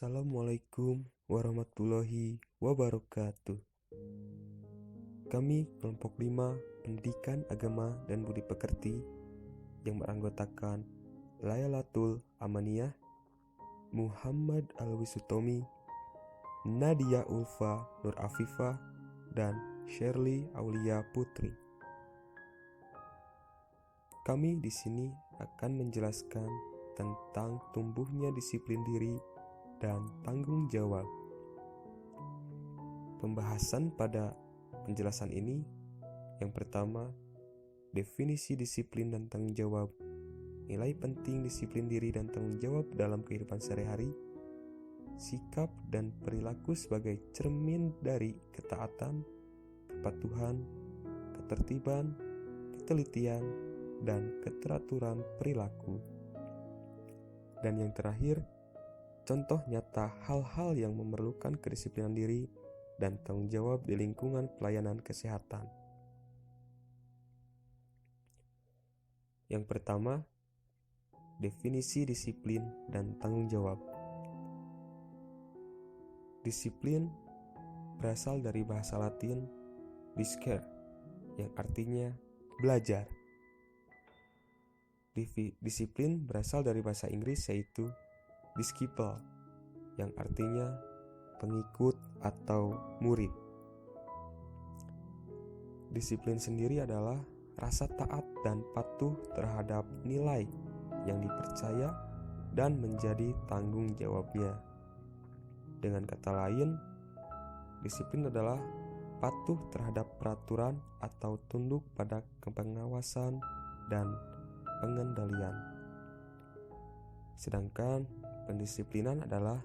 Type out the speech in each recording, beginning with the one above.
Assalamualaikum warahmatullahi wabarakatuh. Kami kelompok 5 Pendidikan Agama dan Budi Pekerti yang beranggotakan Laylatul Amaniyah, Muhammad Alwi Sutomi, Nadia Ulfa Nur Afifah, dan Shirley Aulia Putri. Kami di sini akan menjelaskan tentang tumbuhnya disiplin diri dan tanggung jawab. Pembahasan pada penjelasan ini, yang pertama, definisi disiplin dan tanggung jawab, nilai penting disiplin diri dan tanggung jawab dalam kehidupan sehari-hari, sikap dan perilaku sebagai cermin dari ketaatan, kepatuhan, ketertiban, ketelitian, dan keteraturan perilaku. Dan yang terakhir, contoh nyata hal-hal yang memerlukan kedisiplinan diri dan tanggung jawab di lingkungan pelayanan kesehatan. Yang pertama, definisi disiplin dan tanggung jawab. Disiplin berasal dari bahasa Latin discere, yang artinya belajar. Disiplin berasal dari bahasa Inggris yaitu disciple, yang artinya pengikut atau murid. Disiplin sendiri adalah rasa taat dan patuh terhadap nilai yang dipercaya dan menjadi tanggung jawabnya. Dengan kata lain, disiplin adalah patuh terhadap peraturan atau tunduk pada pengawasan dan pengendalian. Sedangkan pendisiplinan adalah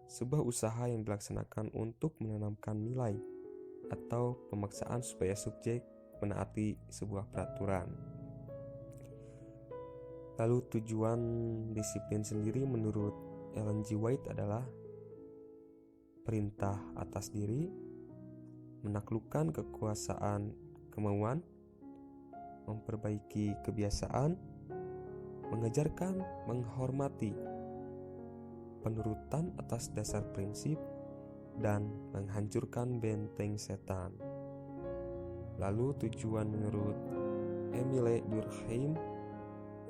sebuah usaha yang dilaksanakan untuk menanamkan nilai atau pemaksaan supaya subjek menaati sebuah peraturan. Lalu tujuan disiplin sendiri menurut Ellen G. White adalah perintah atas diri, menaklukkan kekuasaan kemauan, memperbaiki kebiasaan, mengajarkan menghormati, penurutan atas dasar prinsip, dan menghancurkan benteng setan. Lalu tujuan menurut Emile Durkheim,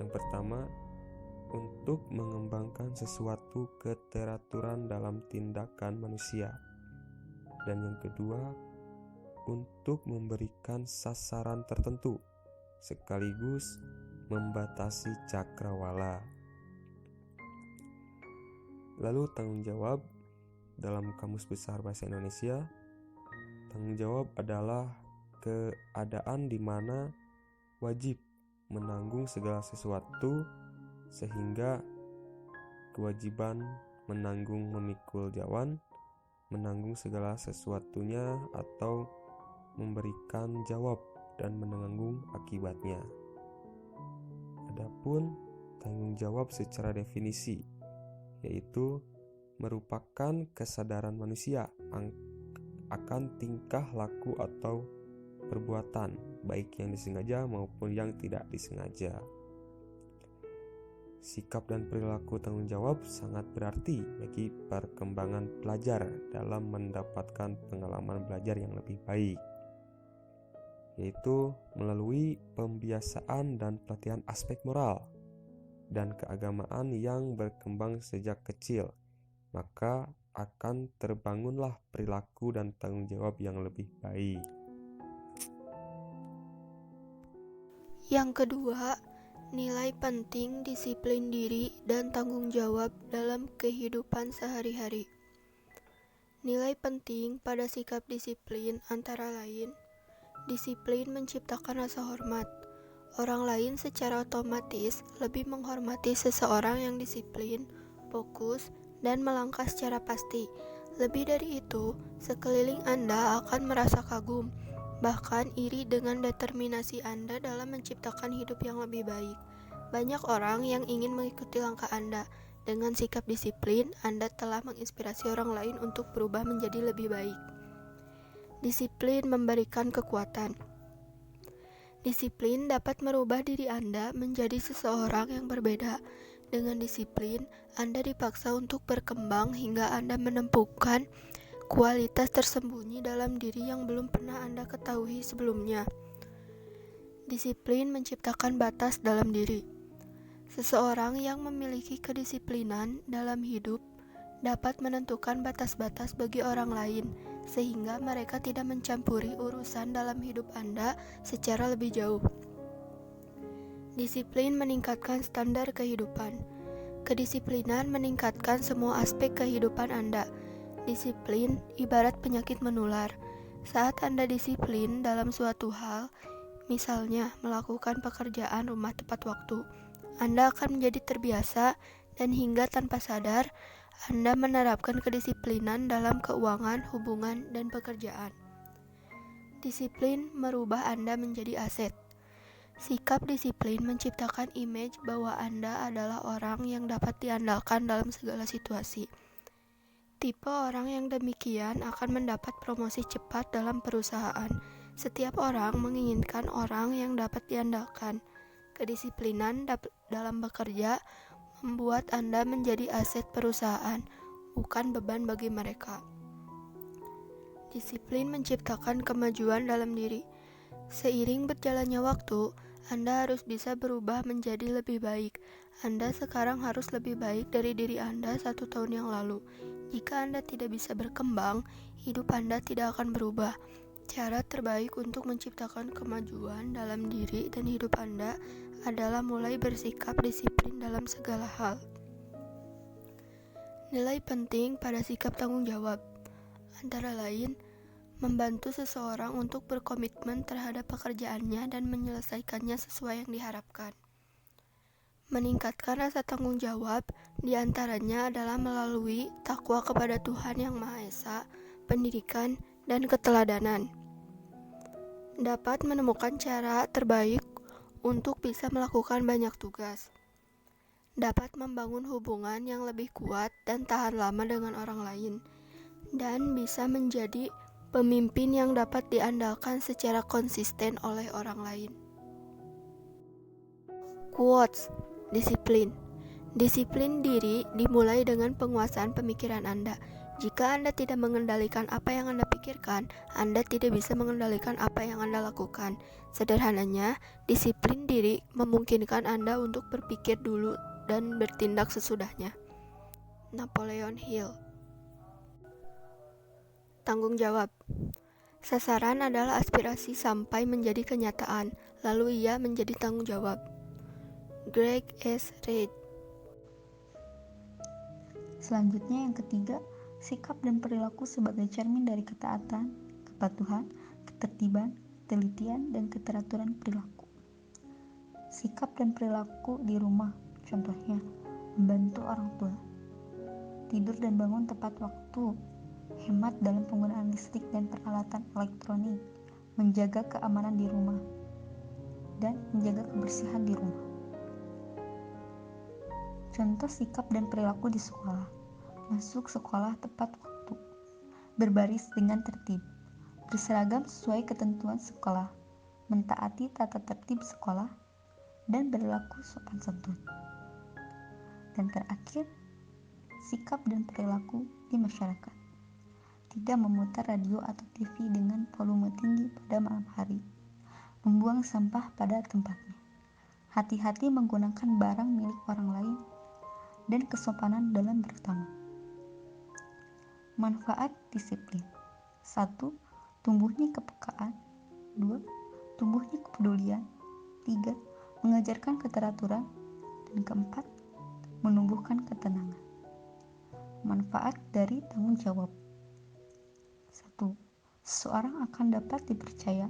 yang pertama, untuk mengembangkan sesuatu keteraturan dalam tindakan manusia, dan yang kedua, untuk memberikan sasaran tertentu sekaligus membatasi cakrawala. Lalu tanggung jawab dalam Kamus Besar Bahasa Indonesia, tanggung jawab adalah keadaan di mana wajib menanggung segala sesuatu sehingga kewajiban menanggung memikul jawan, menanggung segala sesuatunya atau memberikan jawab dan menanggung akibatnya. Adapun tanggung jawab secara definisi yaitu merupakan kesadaran manusia akan tingkah laku atau perbuatan baik yang disengaja maupun yang tidak disengaja. Sikap dan perilaku tanggung jawab sangat berarti bagi perkembangan pelajar dalam mendapatkan pengalaman belajar yang lebih baik, yaitu melalui pembiasaan dan pelatihan aspek moral dan keagamaan yang berkembang sejak kecil, maka akan terbangunlah perilaku dan tanggung jawab yang lebih baik. Yang kedua, nilai penting disiplin diri dan tanggung jawab dalam kehidupan sehari-hari. Nilai penting pada sikap disiplin antara lain, disiplin menciptakan rasa hormat. Orang lain secara otomatis lebih menghormati seseorang yang disiplin, fokus, dan melangkah secara pasti. Lebih dari itu, sekeliling Anda akan merasa kagum, bahkan iri dengan determinasi Anda dalam menciptakan hidup yang lebih baik. Banyak orang yang ingin mengikuti langkah Anda. Dengan sikap disiplin, Anda telah menginspirasi orang lain untuk berubah menjadi lebih baik. Disiplin memberikan kekuatan. Disiplin dapat merubah diri Anda menjadi seseorang yang berbeda. Dengan disiplin, Anda dipaksa untuk berkembang hingga Anda menemukan kualitas tersembunyi dalam diri yang belum pernah Anda ketahui sebelumnya. Disiplin menciptakan batas dalam diri. Seseorang yang memiliki kedisiplinan dalam hidup dapat menentukan batas-batas bagi orang lain, sehingga mereka tidak mencampuri urusan dalam hidup Anda secara lebih jauh. Disiplin meningkatkan standar kehidupan. Kedisiplinan meningkatkan semua aspek kehidupan Anda. Disiplin ibarat penyakit menular. Saat Anda disiplin dalam suatu hal, misalnya melakukan pekerjaan rumah tepat waktu, Anda akan menjadi terbiasa dan hingga tanpa sadar, Anda menerapkan kedisiplinan dalam keuangan, hubungan, dan pekerjaan. Disiplin merubah Anda menjadi aset. Sikap disiplin menciptakan image bahwa Anda adalah orang yang dapat diandalkan dalam segala situasi. Tipe orang yang demikian akan mendapat promosi cepat dalam perusahaan. Setiap orang menginginkan orang yang dapat diandalkan. Kedisiplinan dalam bekerja membuat Anda menjadi aset perusahaan, bukan beban bagi mereka. Disiplin menciptakan kemajuan dalam diri. Seiring berjalannya waktu, Anda harus bisa berubah menjadi lebih baik. Anda sekarang harus lebih baik dari diri Anda 1 tahun yang lalu. Jika Anda tidak bisa berkembang, hidup Anda tidak akan berubah. Cara terbaik untuk menciptakan kemajuan dalam diri dan hidup Anda adalah mulai bersikap disiplin dalam segala hal. Nilai penting pada sikap tanggung jawab, antara lain, membantu seseorang untuk berkomitmen terhadap pekerjaannya dan menyelesaikannya sesuai yang diharapkan. Meningkatkan rasa tanggung jawab diantaranya adalah melalui takwa kepada Tuhan Yang Maha Esa, pendidikan, dan keteladanan. Dapat menemukan cara terbaik untuk bisa melakukan banyak tugas. Dapat membangun hubungan yang lebih kuat dan tahan lama dengan orang lain. Dan bisa menjadi pemimpin yang dapat diandalkan secara konsisten oleh orang lain. Quotes: disiplin. Disiplin diri dimulai dengan penguasaan pemikiran Anda. Jika Anda tidak mengendalikan apa yang Anda pikirkan, Anda tidak bisa mengendalikan apa yang Anda lakukan. Sederhananya, disiplin diri memungkinkan Anda untuk berpikir dulu dan bertindak sesudahnya. Napoleon Hill. Tanggung jawab. Sasaran adalah aspirasi sampai menjadi kenyataan, lalu ia menjadi tanggung jawab. Greg S. Reid. Selanjutnya yang ketiga, sikap dan perilaku sebagai cermin dari ketaatan, kepatuhan, ketertiban, ketelitian, dan keteraturan perilaku. Sikap dan perilaku di rumah, contohnya, membantu orang tua, tidur dan bangun tepat waktu, hemat dalam penggunaan listrik dan peralatan elektronik, menjaga keamanan di rumah, dan menjaga kebersihan di rumah. Contoh sikap dan perilaku di sekolah: masuk sekolah tepat waktu, berbaris dengan tertib, berseragam sesuai ketentuan sekolah, mentaati tata tertib sekolah, dan berlaku sopan santun. Dan terakhir, sikap dan perilaku di masyarakat: tidak memutar radio atau TV dengan volume tinggi pada malam hari, membuang sampah pada tempatnya, hati-hati menggunakan barang milik orang lain, dan kesopanan dalam bertamu. Manfaat disiplin: 1. Tumbuhnya kepekaan. 2. Tumbuhnya kepedulian. 3. Mengajarkan keteraturan. Dan keempat, menumbuhkan ketenangan. Manfaat dari tanggung jawab: 1. Seseorang akan dapat dipercaya,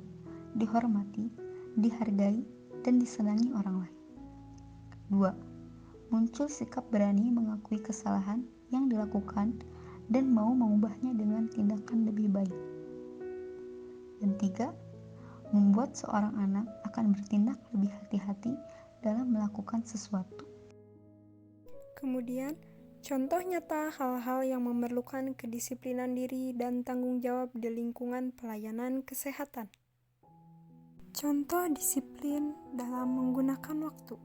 dihormati, dihargai, dan disenangi orang lain. 2. Muncul sikap berani mengakui kesalahan yang dilakukan dan mau mengubahnya dengan tindakan lebih baik. Dan 3. Membuat seorang anak akan bertindak lebih hati-hati dalam melakukan sesuatu. Kemudian, contoh nyata hal-hal yang memerlukan kedisiplinan diri dan tanggung jawab di lingkungan pelayanan kesehatan. Contoh disiplin dalam menggunakan waktu.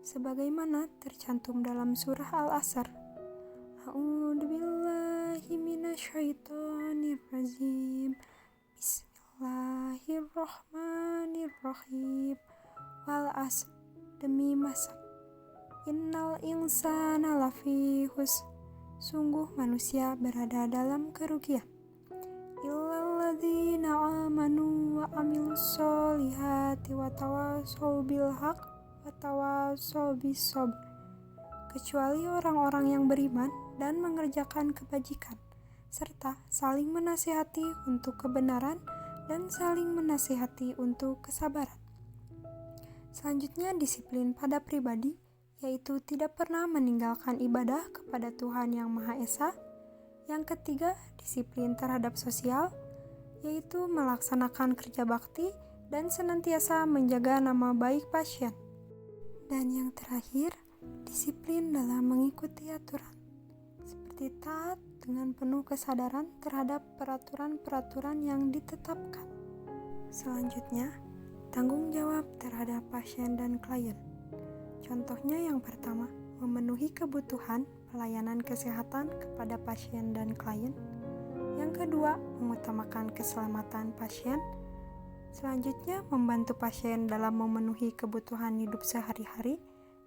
sebagaimana tercantum dalam surah Al-Asr. A'udzubillahi minasyaitonirrajim. Bismillahirrahmanirrahim. Wal asr, demi masa. Innal insana lafi khusr, sungguh manusia berada dalam kerugian. Illalladzina amanu wa amilus solihati wa tawasaw bil haq wa tawasaw bis sabr, kecuali orang-orang yang beriman dan mengerjakan kebajikan, serta saling menasihati untuk kebenaran dan saling menasihati untuk kesabaran. Selanjutnya, disiplin pada pribadi, yaitu tidak pernah meninggalkan ibadah kepada Tuhan Yang Maha Esa. Yang ketiga, disiplin terhadap sosial, yaitu melaksanakan kerja bakti dan senantiasa menjaga nama baik pasien. Dan yang terakhir, disiplin dalam mengikuti aturan, seperti taat dengan penuh kesadaran terhadap peraturan-peraturan yang ditetapkan. Selanjutnya, tanggung jawab terhadap pasien dan klien. Contohnya yang pertama, memenuhi kebutuhan pelayanan kesehatan kepada pasien dan klien. Yang kedua, mengutamakan keselamatan pasien. Selanjutnya, membantu pasien dalam memenuhi kebutuhan hidup sehari-hari.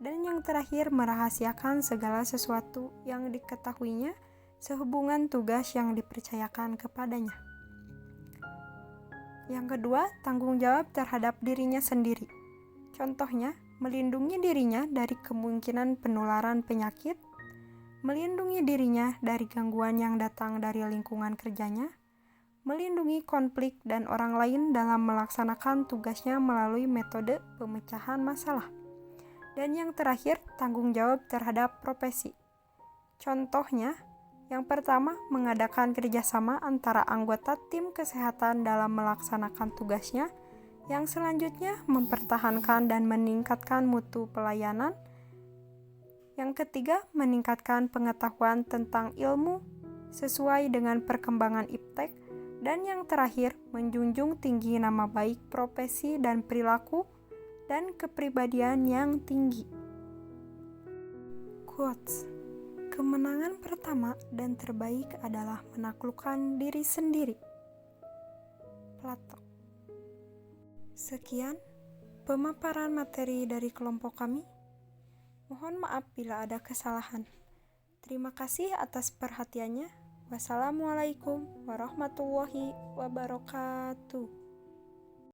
Dan yang terakhir, merahasiakan segala sesuatu yang diketahuinya sehubungan tugas yang dipercayakan kepadanya. Yang kedua, tanggung jawab terhadap dirinya sendiri. Contohnya, melindungi dirinya dari kemungkinan penularan penyakit, melindungi dirinya dari gangguan yang datang dari lingkungan kerjanya, melindungi konflik dan orang lain dalam melaksanakan tugasnya melalui metode pemecahan masalah. Dan yang terakhir, tanggung jawab terhadap profesi. Contohnya, yang pertama, mengadakan kerjasama antara anggota tim kesehatan dalam melaksanakan tugasnya. Yang selanjutnya, mempertahankan dan meningkatkan mutu pelayanan. Yang ketiga, meningkatkan pengetahuan tentang ilmu sesuai dengan perkembangan iptek. Dan yang terakhir, menjunjung tinggi nama baik profesi dan perilaku dan kepribadian yang tinggi. Quotes. Kemenangan pertama dan terbaik adalah menaklukkan diri sendiri. Plato. Sekian pemaparan materi dari kelompok kami. Mohon maaf bila ada kesalahan. Terima kasih atas perhatiannya. Wassalamualaikum warahmatullahi wabarakatuh.